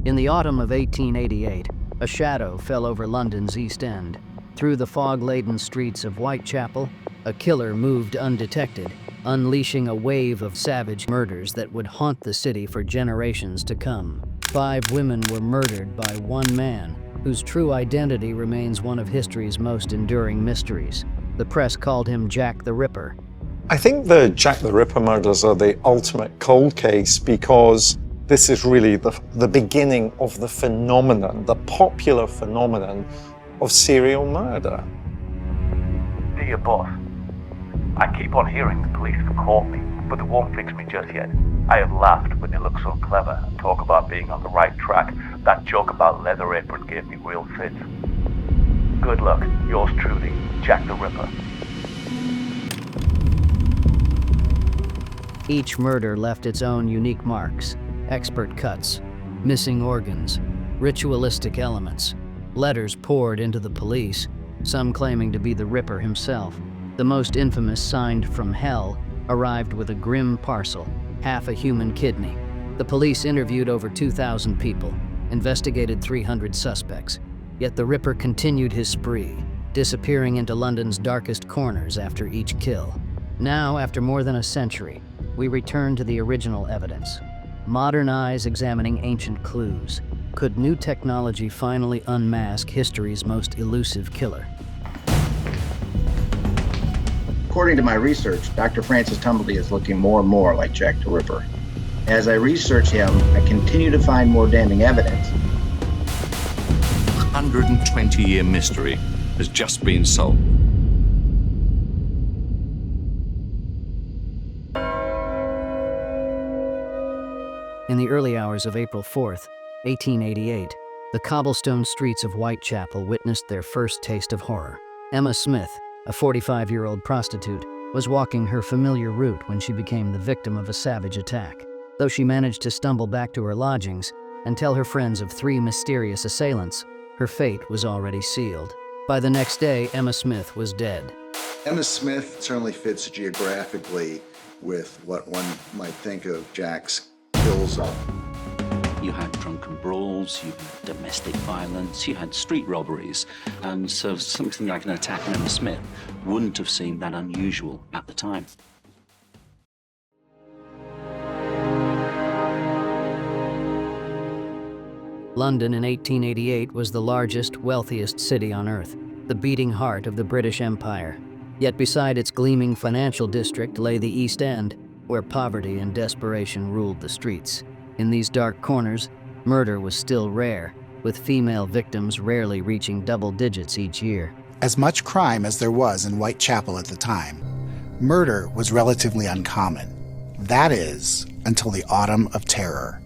In the autumn of 1888, a shadow fell over London's East End. Through the fog-laden streets of Whitechapel, a killer moved undetected, unleashing a wave of savage murders that would haunt the city for generations to come. 5 women were murdered by one man, whose true identity remains one of history's most enduring mysteries. The press called him Jack the Ripper. I think the Jack the Ripper murders are the ultimate cold case because this is really the beginning of the phenomenon, the popular phenomenon of serial murder. Dear boss, I keep on hearing the police have caught me, but they won't fix me just yet. I have laughed when they look so clever and talk about being on the right track. That joke about leather apron gave me real fits. Good luck, yours truly, Jack the Ripper. Each murder left its own unique marks: expert cuts, missing organs, ritualistic elements. Letters poured into the police, some claiming to be the Ripper himself. The most infamous, signed from hell, arrived with a grim parcel, half a human kidney. The police interviewed over 2,000 people, investigated 300 suspects. Yet the Ripper continued his spree, disappearing into London's darkest corners after each kill. Now, after more than a century, we return to the original evidence. Modern eyes examining ancient clues. Could new technology finally unmask history's most elusive killer? According to my research, Dr. Francis Tumblety is looking more and more like Jack the Ripper. As I research him, I continue to find more damning evidence. 120-year mystery has just been solved. In the early hours of April 4th, 1888, the cobblestone streets of Whitechapel witnessed their first taste of horror. Emma Smith, a 45-year-old prostitute, was walking her familiar route when she became the victim of a savage attack. Though she managed to stumble back to her lodgings and tell her friends of 3 mysterious assailants, her fate was already sealed. By the next day, Emma Smith was dead. Emma Smith certainly fits geographically with what one might think of Jack's kill zone. You had drunken brawls, you had domestic violence, you had street robberies, and so something like an attack on Emma Smith wouldn't have seemed that unusual at the time. London in 1888 was the largest, wealthiest city on Earth, the beating heart of the British Empire. Yet beside its gleaming financial district lay the East End, where poverty and desperation ruled the streets. In these dark corners, murder was still rare, with female victims rarely reaching double digits each year. As much crime as there was in Whitechapel at the time, murder was relatively uncommon. That is, until the Autumn of Terror.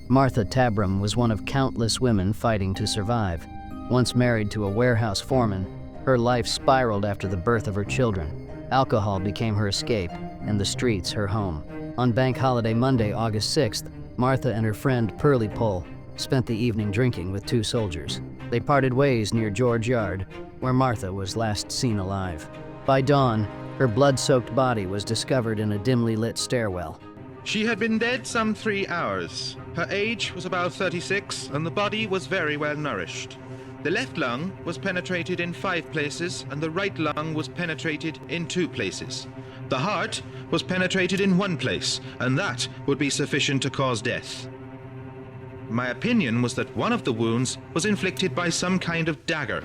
Martha Tabram was one of countless women fighting to survive. Once married to a warehouse foreman, her life spiraled after the birth of her children. Alcohol became her escape, and the streets her home. On Bank Holiday Monday, August 6th, Martha and her friend Pearlie Pole spent the evening drinking with 2 soldiers. They parted ways near George Yard, where Martha was last seen alive. By dawn, her blood-soaked body was discovered in a dimly lit stairwell. She had been dead some 3 hours. Her age was about 36, and the body was very well nourished. The left lung was penetrated in 5 places, and the right lung was penetrated in 2 places. The heart was penetrated in 1 place, and that would be sufficient to cause death. My opinion was that one of the wounds was inflicted by some kind of dagger.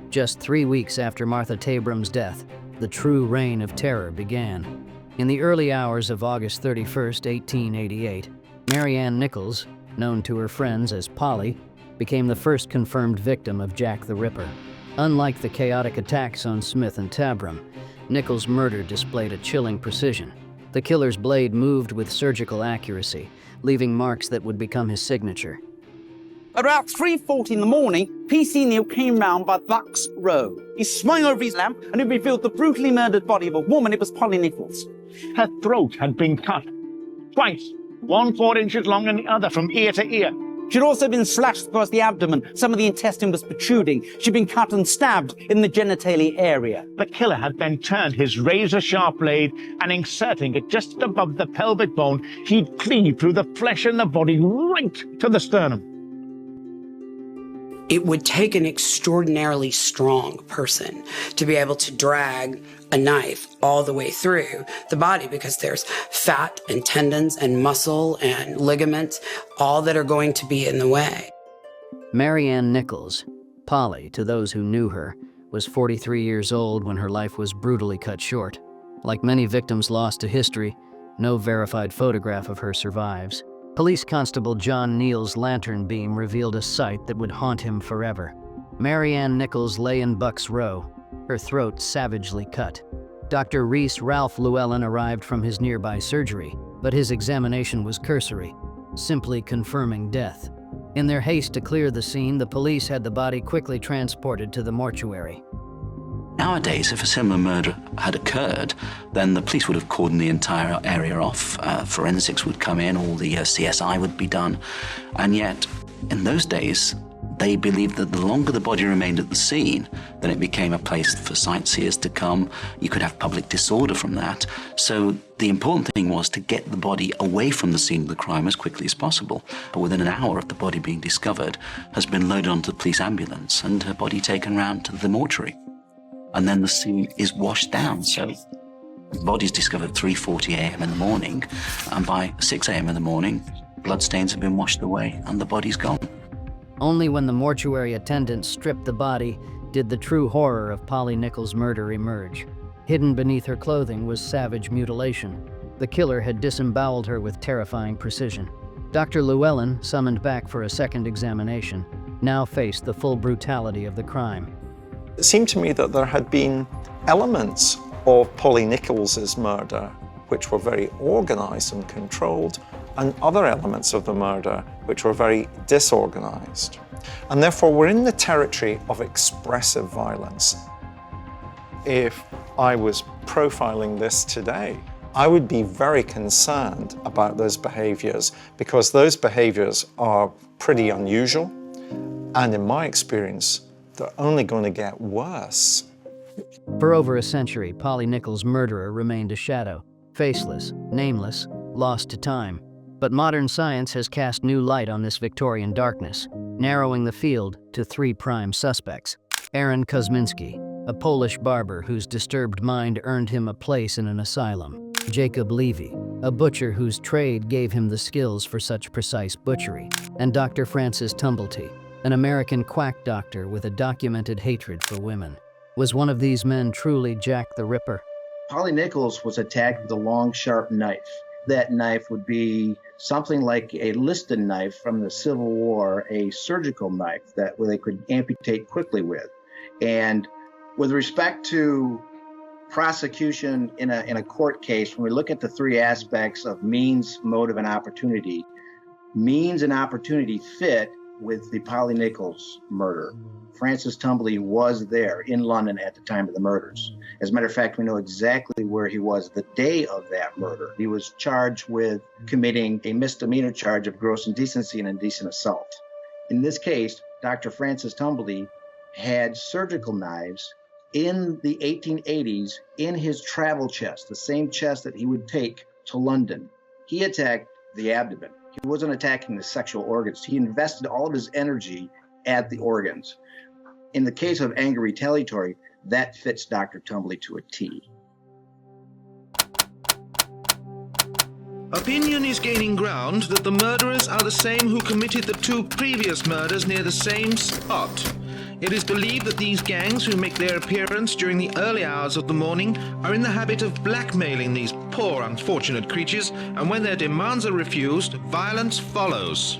Just 3 weeks after Martha Tabram's death, the true reign of terror began. In the early hours of August 31st, 1888, Mary Ann Nichols, known to her friends as Polly, became the first confirmed victim of Jack the Ripper. Unlike the chaotic attacks on Smith and Tabram, Nichols' murder displayed a chilling precision. The killer's blade moved with surgical accuracy, leaving marks that would become his signature. About 3:40 in the morning, PC Neil came round by Bucks Row. He swung over his lamp and it revealed the brutally murdered body of a woman. It was Polly Nichols. Her throat had been cut twice, one 4 inches long and the other from ear to ear. She'd also been slashed across the abdomen. Some of the intestine was protruding. She'd been cut and stabbed in the genitalia area. The killer had then turned his razor-sharp blade and inserting it just above the pelvic bone, he'd cleave through the flesh and the body right to the sternum. It would take an extraordinarily strong person to be able to drag a knife all the way through the body, because there's fat and tendons and muscle and ligaments, all that are going to be in the way. Marianne Nichols, Polly to those who knew her, was 43 years old when her life was brutally cut short. Like many victims lost to history, no verified photograph of her survives. Police Constable John Neal's lantern beam revealed a sight that would haunt him forever. Marianne Nichols lay in Buck's Row, her throat savagely cut. Dr. Reese Ralph Llewellyn arrived from his nearby surgery, but his examination was cursory, simply confirming death. In their haste to clear the scene, the police had the body quickly transported to the mortuary. Nowadays, if a similar murder had occurred, then the police would have cordoned the entire area off. Forensics would come in, all the CSI would be done. And yet, in those days, they believed that the longer the body remained at the scene, then it became a place for sightseers to come. You could have public disorder from that. So the important thing was to get the body away from the scene of the crime as quickly as possible. But within an hour of the body being discovered, has been loaded onto the police ambulance and her body taken round to the mortuary. And then the scene is washed down. So the body's discovered 3:40 a.m. in the morning, and by 6 a.m. in the morning, bloodstains have been washed away and the body's gone. Only when the mortuary attendants stripped the body did the true horror of Polly Nichols' murder emerge. Hidden beneath her clothing was savage mutilation. The killer had disemboweled her with terrifying precision. Dr. Llewellyn, summoned back for a second examination, now faced the full brutality of the crime. It seemed to me that there had been elements of Polly Nichols' murder which were very organized and controlled, and other elements of the murder which were very disorganized. And therefore, we're in the territory of expressive violence. If I was profiling this today, I would be very concerned about those behaviors, because those behaviors are pretty unusual, and in my experience, they're only going to get worse. For over a century, Polly Nichols' murderer remained a shadow, faceless, nameless, lost to time. But modern science has cast new light on this Victorian darkness, narrowing the field to 3 prime suspects. Aaron Kosminski, a Polish barber whose disturbed mind earned him a place in an asylum. Jacob Levy, a butcher whose trade gave him the skills for such precise butchery. And Dr. Francis Tumblety, an American quack doctor with a documented hatred for women. Was one of these men truly Jack the Ripper? Polly Nichols was attacked with a long, sharp knife. That knife would be something like a Liston knife from the Civil War, a surgical knife that they could amputate quickly with. And with respect to prosecution in a court case, when we look at the 3 aspects of means, motive, and opportunity, means and opportunity fit with the Polly Nichols murder. Francis Tumblety was there in London at the time of the murders. As a matter of fact, we know exactly where he was the day of that murder. He was charged with committing a misdemeanor charge of gross indecency and indecent assault. In this case, Dr. Francis Tumblety had surgical knives in the 1880s in his travel chest, the same chest that he would take to London. He attacked the abdomen. He wasn't attacking the sexual organs. He invested all of his energy at the organs. In the case of anger retaliatory, that fits Dr. Tumblety to a T. Opinion is gaining ground that the murderers are the same who committed the 2 previous murders near the same spot. It is believed that these gangs who make their appearance during the early hours of the morning are in the habit of blackmailing these poor unfortunate creatures, and when their demands are refused, violence follows.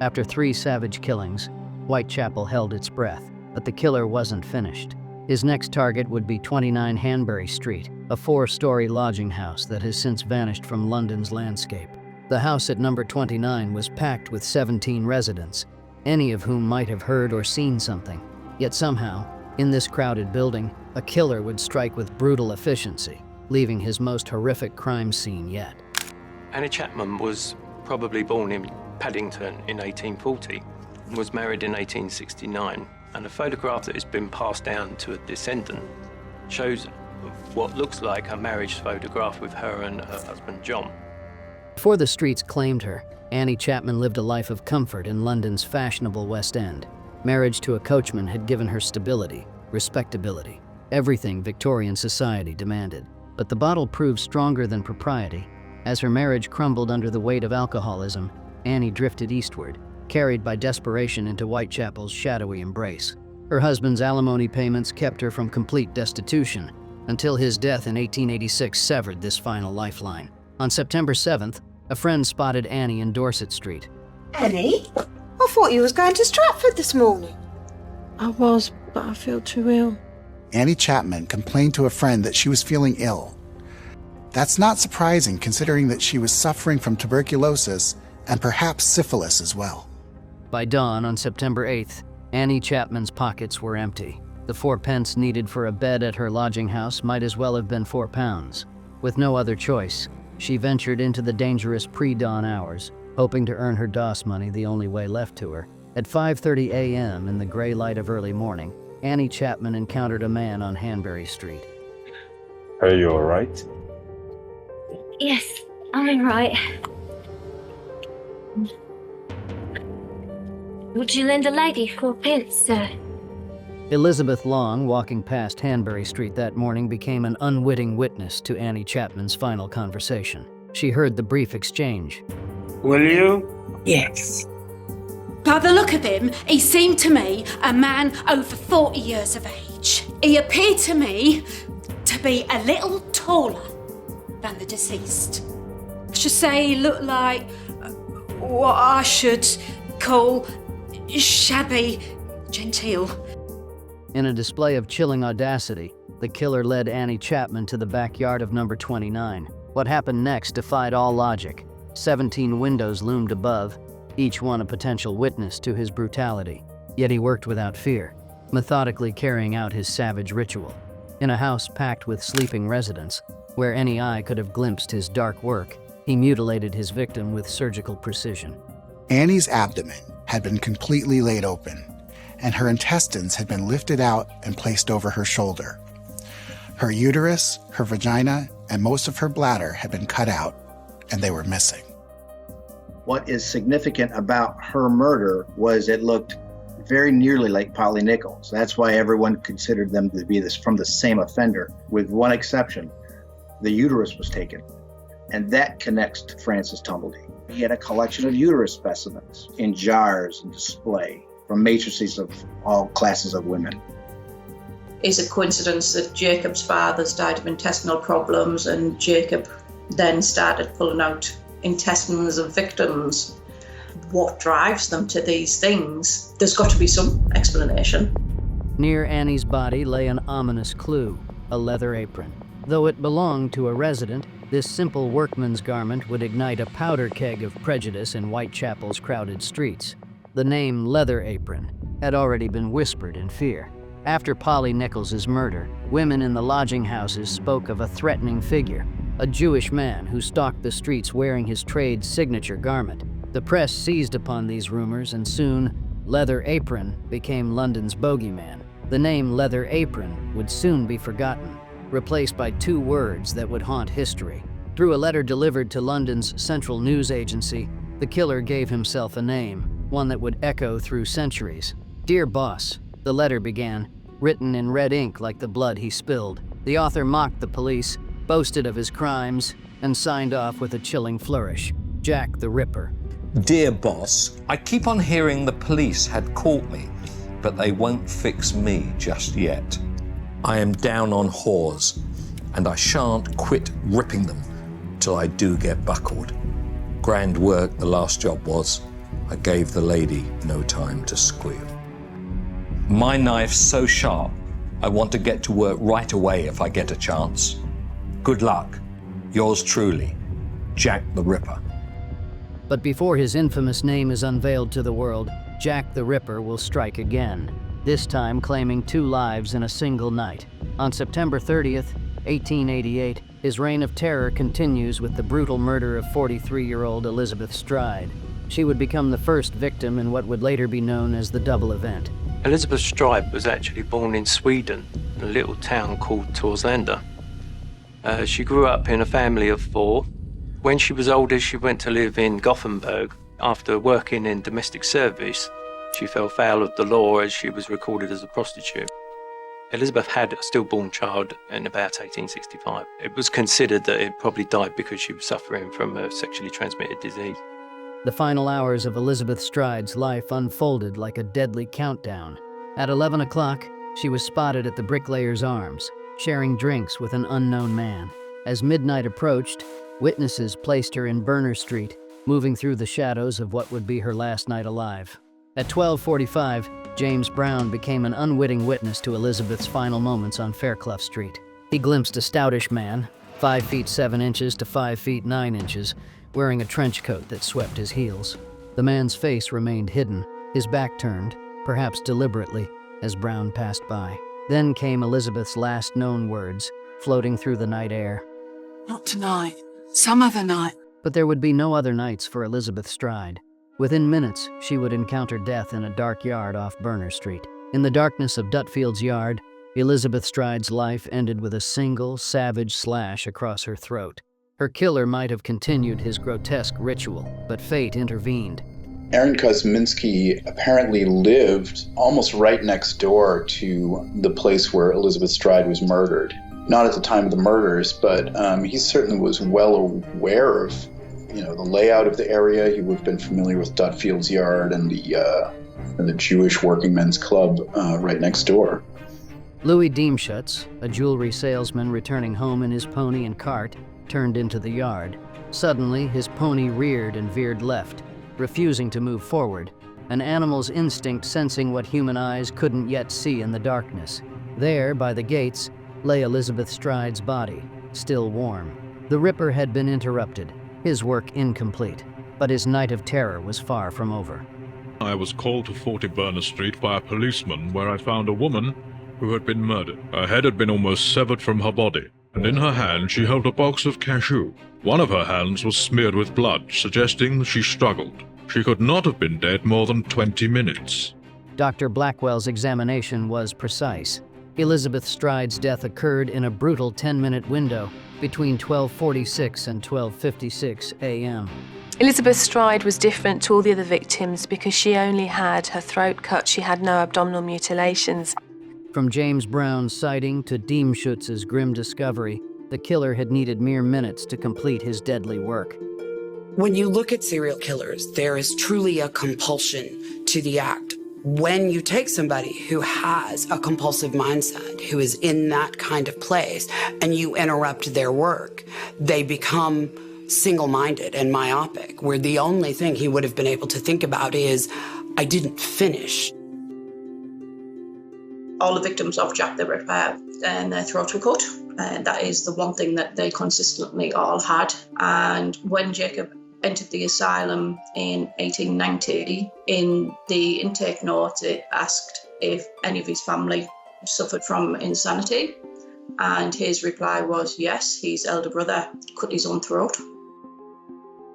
After 3 savage killings, Whitechapel held its breath, but the killer wasn't finished. His next target would be 29 Hanbury Street, a 4-story lodging house that has since vanished from London's landscape. The house at number 29 was packed with 17 residents, any of whom might have heard or seen something. Yet somehow, in this crowded building, a killer would strike with brutal efficiency, leaving his most horrific crime scene yet. Annie Chapman was probably born in Paddington in 1840, was married in 1869, and a photograph that has been passed down to a descendant shows what looks like a marriage photograph with her and her husband John. Before the streets claimed her, Annie Chapman lived a life of comfort in London's fashionable West End. Marriage to a coachman had given her stability, respectability, everything Victorian society demanded. But the bottle proved stronger than propriety. As her marriage crumbled under the weight of alcoholism, Annie drifted eastward, carried by desperation into Whitechapel's shadowy embrace. Her husband's alimony payments kept her from complete destitution, until his death in 1886 severed this final lifeline. On September 7th, a friend spotted Annie in Dorset Street. Annie, I thought you was going to Stratford this morning. I was, but I feel too ill. Annie Chapman complained to a friend that she was feeling ill. That's not surprising considering that she was suffering from tuberculosis and perhaps syphilis as well. By dawn on September 8th, Annie Chapman's pockets were empty. The 4 pence needed for a bed at her lodging house might as well have been £4. With no other choice, she ventured into the dangerous pre-dawn hours, hoping to earn her DOS money the only way left to her. At 5:30 a.m. in the gray light of early morning, Annie Chapman encountered a man on Hanbury Street. Are you all right? Yes, I'm all right. Would you lend a lady 4 pence, sir? Elizabeth Long, walking past Hanbury Street that morning, became an unwitting witness to Annie Chapman's final conversation. She heard the brief exchange. Will you? Yes. By the look of him, he seemed to me a man over 40 years of age. He appeared to me to be a little taller than the deceased. I should say he looked like what I should call shabby genteel. In a display of chilling audacity, the killer led Annie Chapman to the backyard of number 29. What happened next defied all logic. 17 windows loomed above, each one a potential witness to his brutality. Yet he worked without fear, methodically carrying out his savage ritual. In a house packed with sleeping residents, where any eye could have glimpsed his dark work, he mutilated his victim with surgical precision. Annie's abdomen had been completely laid open, and her intestines had been lifted out and placed over her shoulder. Her uterus, her vagina, and most of her bladder had been cut out, and they were missing. What is significant about her murder was it looked very nearly like Polly Nichols. That's why everyone considered them to be from the same offender, with one exception. The uterus was taken, and that connects to Francis Tumblety. He had a collection of uterus specimens in jars and display from matrices of all classes of women. Is it coincidence that Jacob's fathers died of intestinal problems and Jacob then started pulling out intestines of victims? What drives them to these things? There's got to be some explanation. Near Annie's body lay an ominous clue, a leather apron. Though it belonged to a resident, this simple workman's garment would ignite a powder keg of prejudice in Whitechapel's crowded streets. The name Leather Apron had already been whispered in fear. After Polly Nichols's murder, women in the lodging houses spoke of a threatening figure, a Jewish man who stalked the streets wearing his trade's signature garment. The press seized upon these rumors, and soon, Leather Apron became London's bogeyman. The name Leather Apron would soon be forgotten, replaced by 2 words that would haunt history. Through a letter delivered to London's central news agency, the killer gave himself a name, one that would echo through centuries. Dear Boss, the letter began, written in red ink like the blood he spilled. The author mocked the police, boasted of his crimes, and signed off with a chilling flourish. Jack the Ripper. Dear Boss, I keep on hearing the police had caught me, but they won't fix me just yet. I am down on whores, and I shan't quit ripping them till I do get buckled. Grand work the last job was. I gave the lady no time to squeal. My knife's so sharp, I want to get to work right away if I get a chance. Good luck. Yours truly, Jack the Ripper. But before his infamous name is unveiled to the world, Jack the Ripper will strike again, this time claiming 2 lives in a single night. On September 30th, 1888, his reign of terror continues with the brutal murder of 43-year-old Elizabeth Stride. She would become the first victim in what would later be known as the double event. Elizabeth Stride was actually born in Sweden, in a little town called Torslanda. She grew up in a family of 4. When she was older, she went to live in Gothenburg. After working in domestic service, she fell foul of the law as she was recorded as a prostitute. Elizabeth had a stillborn child in about 1865. It was considered that it probably died because she was suffering from a sexually transmitted disease. The final hours of Elizabeth Stride's life unfolded like a deadly countdown. At 11 o'clock, she was spotted at the Bricklayer's Arms, sharing drinks with an unknown man. As midnight approached, witnesses placed her in Berner Street, moving through the shadows of what would be her last night alive. At 12:45, James Brown became an unwitting witness to Elizabeth's final moments on Fairclough Street. He glimpsed a stoutish man, 5 feet 7 inches to 5 feet 9 inches, wearing a trench coat that swept his heels. The man's face remained hidden, his back turned, perhaps deliberately, as Brown passed by. Then came Elizabeth's last known words, floating through the night air. "Not tonight. Some other night." But there would be no other nights for Elizabeth Stride. Within minutes, she would encounter death in a dark yard off Berner Street. In the darkness of Dutfield's yard, Elizabeth Stride's life ended with a single, savage slash across her throat. Her killer might have continued his grotesque ritual, but fate intervened. Aaron Kosminski apparently lived almost right next door to the place where Elizabeth Stride was murdered. Not at the time of the murders, but he certainly was well aware of the layout of the area. He would have been familiar with Dutfield's yard and the Jewish Working Men's Club right next door. Louis Diemschutz, a jewelry salesman returning home in his pony and cart, turned into the yard. Suddenly, his pony reared and veered left, refusing to move forward, an animal's instinct sensing what human eyes couldn't yet see in the darkness. There, by the gates, lay Elizabeth Stride's body, still warm. The Ripper had been interrupted, his work incomplete, but his night of terror was far from over. I was called to 40 Berner Street by a policeman where I found a woman who had been murdered. Her head had been almost severed from her body, and in her hand she held a box of cashew. One of her hands was smeared with blood, suggesting that she struggled. She could not have been dead more than 20 minutes. Dr. Blackwell's examination was precise. Elizabeth Stride's death occurred in a brutal 10-minute window between 12:46 and 12:56 a.m. Elizabeth Stride was different to all the other victims because she only had her throat cut. She had no abdominal mutilations. From James Brown's sighting to Diemschutz's grim discovery, the killer had needed mere minutes to complete his deadly work. When you look at serial killers, there is truly a compulsion to the act. When you take somebody who has a compulsive mindset, who is in that kind of place, and you interrupt their work, they become single-minded and myopic, where the only thing he would have been able to think about is, I didn't finish. All the victims of Jack the Ripper and their throats were cut. And that is the one thing that they consistently all had. And when Jacob entered the asylum in 1890, in the intake note, it asked if any of his family suffered from insanity. And his reply was yes, his elder brother cut his own throat.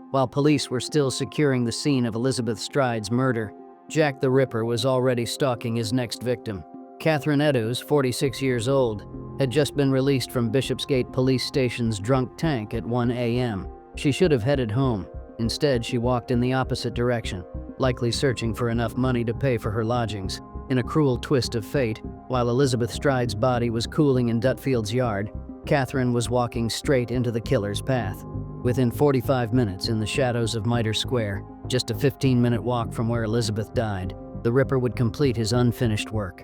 While police were still securing the scene of Elizabeth Stride's murder, Jack the Ripper was already stalking his next victim. Catherine Eddowes, 46 years old, had just been released from Bishopsgate Police Station's drunk tank at 1 a.m. She should have headed home. Instead, she walked in the opposite direction, likely searching for enough money to pay for her lodgings. In a cruel twist of fate, while Elizabeth Stride's body was cooling in Dutfield's yard, Catherine was walking straight into the killer's path. Within 45 minutes in the shadows of Mitre Square, just a 15-minute walk from where Elizabeth died, the Ripper would complete his unfinished work.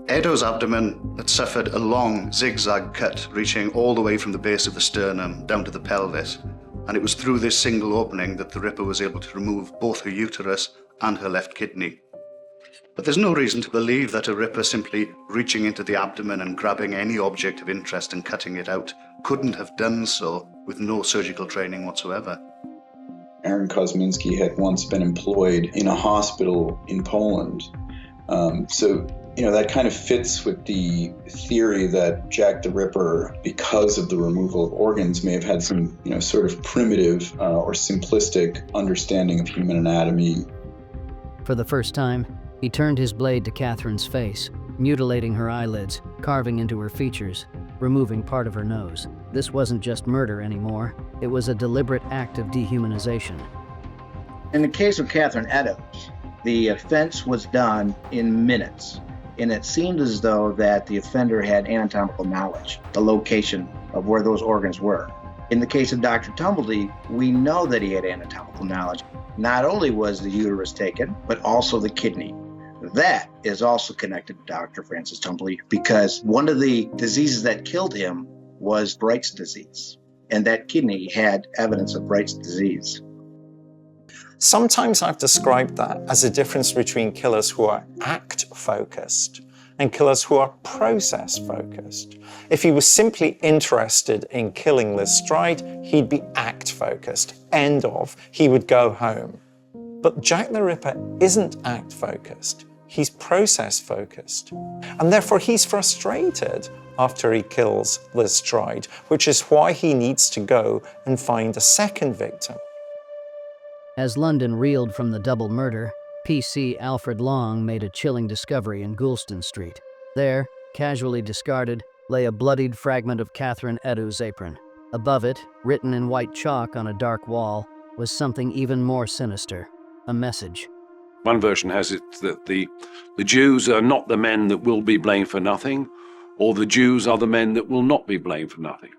Eddowes' abdomen had suffered a long zigzag cut reaching all the way from the base of the sternum down to the pelvis, and it was through this single opening that the Ripper was able to remove both her uterus and her left kidney. But there's no reason to believe that a Ripper simply reaching into the abdomen and grabbing any object of interest and cutting it out couldn't have done so with no surgical training whatsoever. Aaron Kosminski had once been employed in a hospital in Poland. So That kind of fits with the theory that Jack the Ripper, because of the removal of organs, may have had some, sort of primitive or simplistic understanding of human anatomy. For the first time, he turned his blade to Catherine's face, mutilating her eyelids, carving into her features, removing part of her nose. This wasn't just murder anymore. It was a deliberate act of dehumanization. In the case of Catherine Eddowes, the offense was done in minutes, and it seemed as though that the offender had anatomical knowledge, the location of where those organs were. In the case of Dr. Tumblety, we know that he had anatomical knowledge. Not only was the uterus taken, but also the kidney. That is also connected to Dr. Francis Tumblety because one of the diseases that killed him was Bright's disease, and that kidney had evidence of Bright's disease. Sometimes I've described that as a difference between killers who are act-focused and killers who are process-focused. If he was simply interested in killing Liz Stride, he'd be act-focused. End of. He would go home. But Jack the Ripper isn't act-focused. He's process-focused. And therefore he's frustrated after he kills Liz Stride, which is why he needs to go and find a second victim. As London reeled from the double murder, PC Alfred Long made a chilling discovery in Goulston Street. There, casually discarded, lay a bloodied fragment of Catherine Eddowes' apron. Above it, written in white chalk on a dark wall, was something even more sinister, a message. One version has it that the Jews are not the men that will be blamed for nothing, or the Jews are the men that will not be blamed for nothing.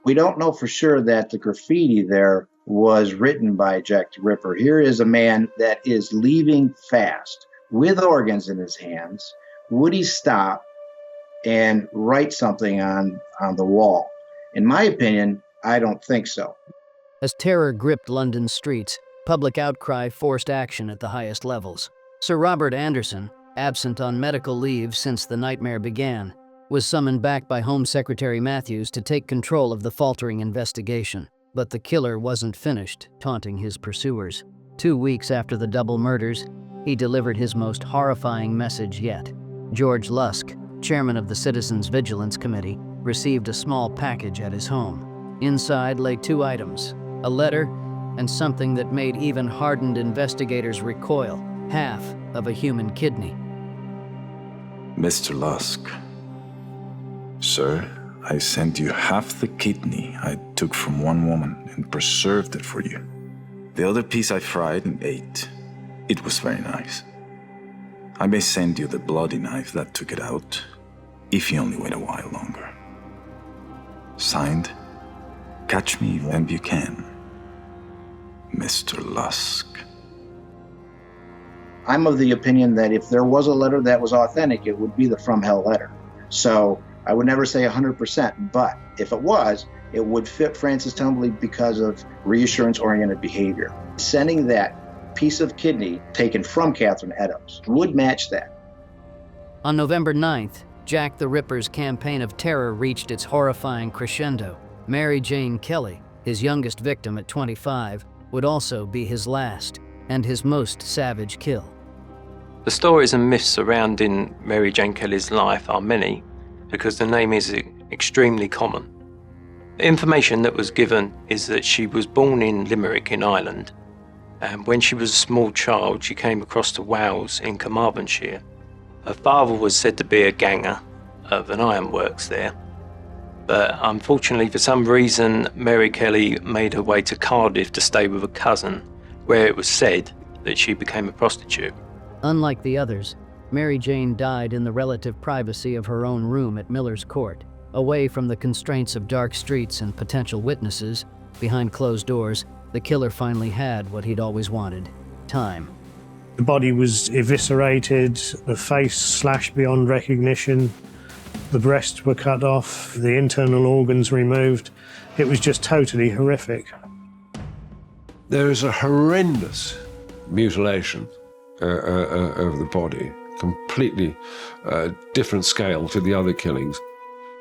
We don't know for sure that the graffiti there was written by Jack the Ripper. Here is a man that is leaving fast with organs in his hands. Would he stop and write something on the wall? In my opinion, I don't think so. As terror gripped London streets, public outcry forced action at the highest levels. Sir Robert Anderson, absent on medical leave since the nightmare began, was summoned back by Home Secretary Matthews to take control of the faltering investigation. But the killer wasn't finished, taunting his pursuers. 2 weeks after the double murders, he delivered his most horrifying message yet. George Lusk, chairman of the Citizens Vigilance Committee, received a small package at his home. Inside lay 2 items, a letter and something that made even hardened investigators recoil, half of a human kidney. Mr. Lusk, sir, I sent you half the kidney I took from one woman and preserved it for you. The other piece I fried and ate. It was very nice. I may send you the bloody knife that took it out, if you only wait a while longer. Signed, Catch Me When You Can, Mr. Lusk. I'm of the opinion that if there was a letter that was authentic, it would be the From Hell letter. So I would never say 100%, but if it was, it would fit Francis Tumblety because of reassurance-oriented behavior. Sending that piece of kidney taken from Catherine Eddowes would match that. On November 9th, Jack the Ripper's campaign of terror reached its horrifying crescendo. Mary Jane Kelly, his youngest victim at 25, would also be his last and his most savage kill. The stories and myths surrounding Mary Jane Kelly's life are many, because the name is extremely common. The information that was given is that she was born in Limerick in Ireland, and when she was a small child she came across to Wales in Carmarthenshire. Her father was said to be a ganger of an ironworks there, but unfortunately for some reason Mary Kelly made her way to Cardiff to stay with a cousin, where it was said that she became a prostitute. Unlike the others, Mary Jane died in the relative privacy of her own room at Miller's Court, away from the constraints of dark streets and potential witnesses. Behind closed doors, the killer finally had what he'd always wanted: time. The body was eviscerated, the face slashed beyond recognition, the breasts were cut off, the internal organs removed. It was just totally horrific. There is a horrendous mutilation of the body, completely different scale to the other killings.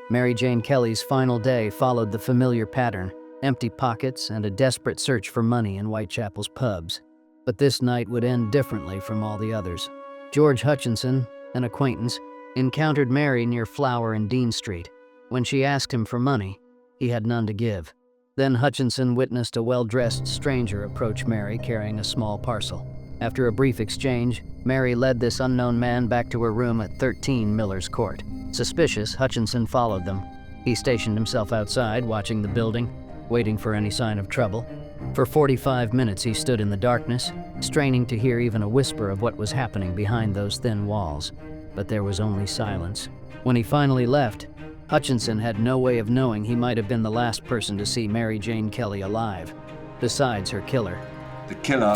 Mary Jane Kelly's final day followed the familiar pattern: empty pockets and a desperate search for money in Whitechapel's pubs. But this night would end differently from all the others. George Hutchinson, an acquaintance, encountered Mary near Flower and Dean Street. When she asked him for money, he had none to give. Then Hutchinson witnessed a well-dressed stranger approach Mary carrying a small parcel. After a brief exchange, Mary led this unknown man back to her room at 13 Miller's Court. Suspicious, Hutchinson followed them. He stationed himself outside, watching the building, waiting for any sign of trouble. For 45 minutes he stood in the darkness, straining to hear even a whisper of what was happening behind those thin walls. But there was only silence. When he finally left, Hutchinson had no way of knowing he might have been the last person to see Mary Jane Kelly alive, besides her killer. The killer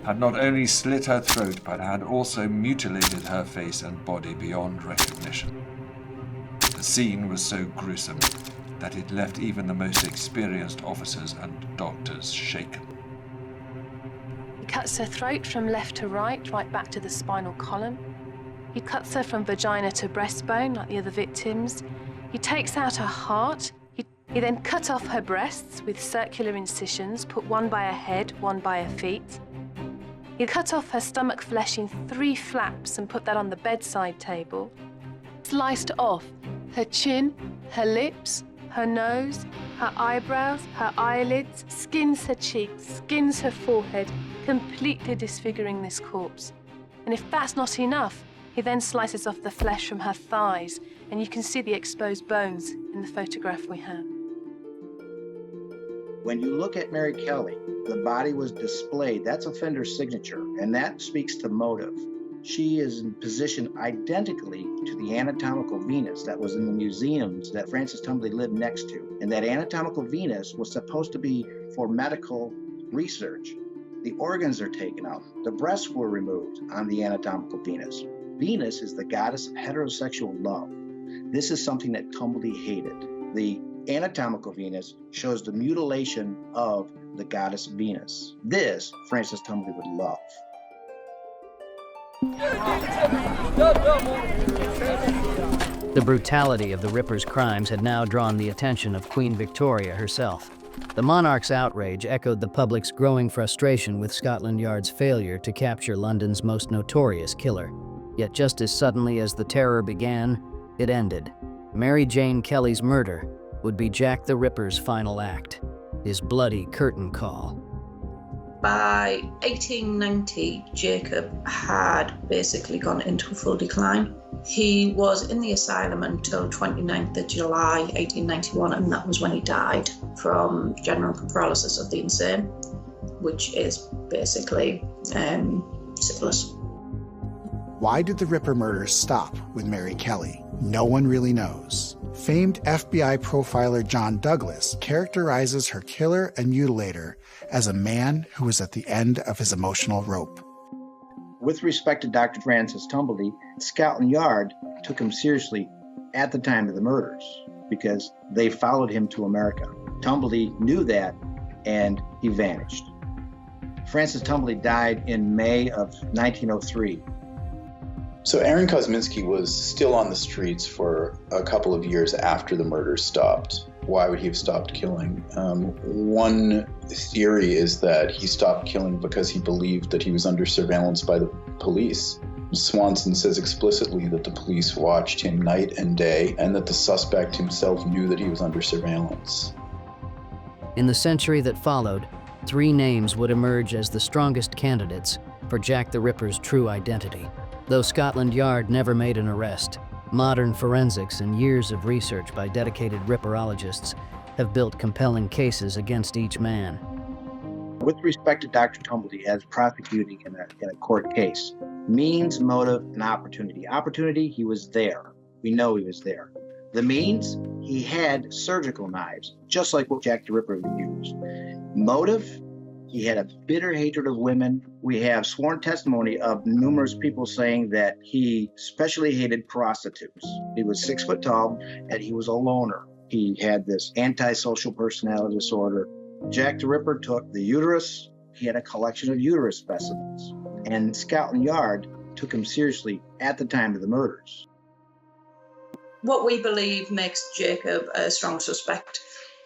had not only slit her throat, but had also mutilated her face and body beyond recognition. The scene was so gruesome that it left even the most experienced officers and doctors shaken. He cuts her throat from left to right back to the spinal column. He cuts her from vagina to breastbone, like the other victims. He takes out her heart. He then cut off her breasts with circular incisions, put one by her head, one by her feet. He cut off her stomach flesh in 3 flaps and put that on the bedside table. Sliced off her chin, her lips, her nose, her eyebrows, her eyelids, skins her cheeks, skins her forehead, completely disfiguring this corpse. And if that's not enough, he then slices off the flesh from her thighs, and you can see the exposed bones in the photograph we have. When you look at Mary Kelly, the body was displayed. That's offender's signature, and that speaks to motive. She is positioned identically to the anatomical Venus that was in the museums that Francis Tumblety lived next to. And that anatomical Venus was supposed to be for medical research. The organs are taken out. The breasts were removed on the anatomical Venus. Venus is the goddess of heterosexual love. This is something that Tumblety hated. The anatomical Venus shows the mutilation of the goddess Venus. This Francis Tumblety would love. The brutality of the Ripper's crimes had now drawn the attention of Queen Victoria herself. The monarch's outrage echoed the public's growing frustration with Scotland Yard's failure to capture London's most notorious killer. Yet just as suddenly as the terror began, it ended. Mary Jane Kelly's murder would be Jack the Ripper's final act, his bloody curtain call. By 1890, Jacob had basically gone into a full decline. He was in the asylum until 29th of July 1891, and that was when he died from general paralysis of the insane, which is basically syphilis. Why did the Ripper murders stop with Mary Kelly? No one really knows. Famed FBI profiler John Douglas characterizes her killer and mutilator as a man who was at the end of his emotional rope. With respect to Dr. Francis Tumblety, Scotland Yard took him seriously at the time of the murders because they followed him to America. Tumblety knew that, and he vanished. Francis Tumblety died in May of 1903. So Aaron Kosminski was still on the streets for a couple of years after the murders stopped. Why would he have stopped killing? One theory is that he stopped killing because he believed that he was under surveillance by the police. Swanson says explicitly that the police watched him night and day, and that the suspect himself knew that he was under surveillance. In the century that followed, 3 names would emerge as the strongest candidates for Jack the Ripper's true identity. Though Scotland Yard never made an arrest, modern forensics and years of research by dedicated ripperologists have built compelling cases against each man. With respect to Dr. Tumblety as prosecuting in a court case, means, motive, and opportunity. Opportunity, he was there. We know he was there. The means, he had surgical knives, just like what Jack the Ripper would use. Motive, he had a bitter hatred of women. We have sworn testimony of numerous people saying that he especially hated prostitutes. He was 6 foot tall and he was a loner. He had this antisocial personality disorder. Jack the Ripper took the uterus. He had a collection of uterus specimens. And Scotland Yard took him seriously at the time of the murders. What we believe makes Jacob a strong suspect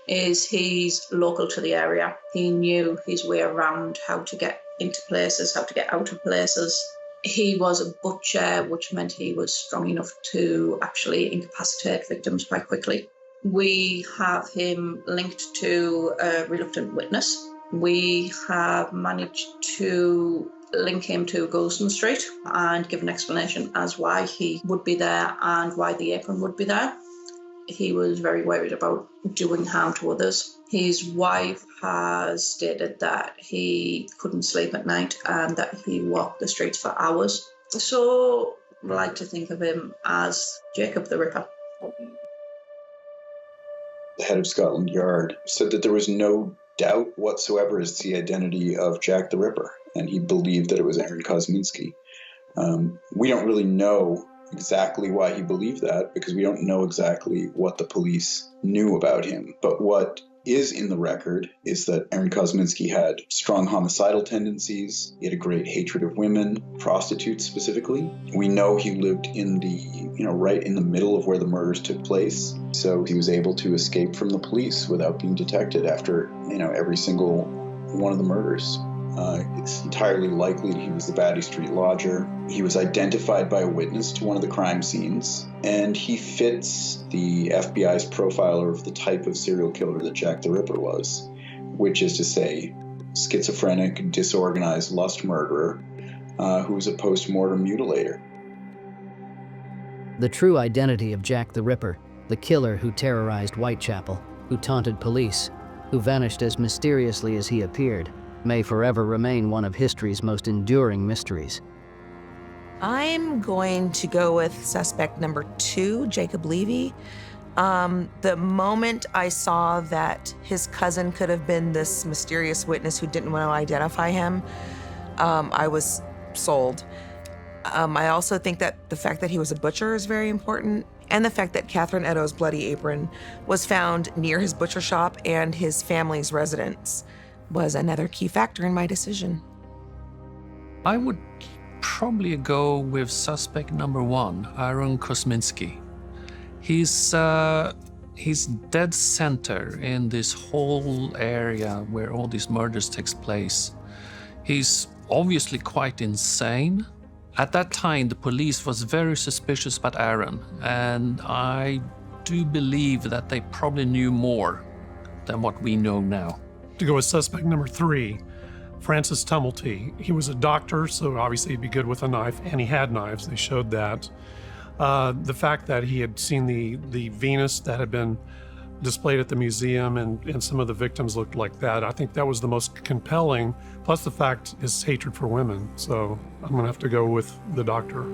is he's local to the area. He knew his way around how to get into places, how to get out of places. He was a butcher, which meant he was strong enough to actually incapacitate victims quite quickly. We have him linked to a reluctant witness. We have managed to link him to Goldston Street and give an explanation as why he would be there and why the apron would be there. He was very worried about doing harm to others. His wife has stated that he couldn't sleep at night and that he walked the streets for hours. So I like to think of him as Jacob the Ripper. The head of Scotland Yard said that there was no doubt whatsoever as to the identity of Jack the Ripper, and he believed that it was Aaron Kosminski. We don't really know exactly why he believed that, because we don't know exactly what the police knew about him. But what is in the record is that Aaron Kosminski had strong homicidal tendencies. He had a great hatred of women, prostitutes specifically. We know he lived in the, right in the middle of where the murders took place. So he was able to escape from the police without being detected after, every single one of the murders. It's entirely likely that he was the Batty Street lodger. He was identified by a witness to one of the crime scenes, and he fits the FBI's profiler of the type of serial killer that Jack the Ripper was, which is to say, schizophrenic, disorganized lust murderer who was a post-mortem mutilator. The true identity of Jack the Ripper, the killer who terrorized Whitechapel, who taunted police, who vanished as mysteriously as he appeared, may forever remain one of history's most enduring mysteries. I'm going to go with suspect number 2, Jacob Levy. The moment I saw that his cousin could have been this mysterious witness who didn't want to identify him, I was sold. I also think that the fact that he was a butcher is very important, and the fact that Catherine Eddowes' bloody apron was found near his butcher shop and his family's residence was another key factor in my decision. I would probably go with suspect number 1, Aaron Kosminski. He's dead center in this whole area where all these murders takes place. He's obviously quite insane. At that time, the police was very suspicious about Aaron, and I do believe that they probably knew more than what we know now. To go with suspect number 3, Francis Tumblety. He was a doctor, so obviously he'd be good with a knife, and he had knives. They showed that. The fact that he had seen the Venus that had been displayed at the museum and some of the victims looked like that, I think that was the most compelling, plus the fact his hatred for women. So I'm gonna have to go with the doctor.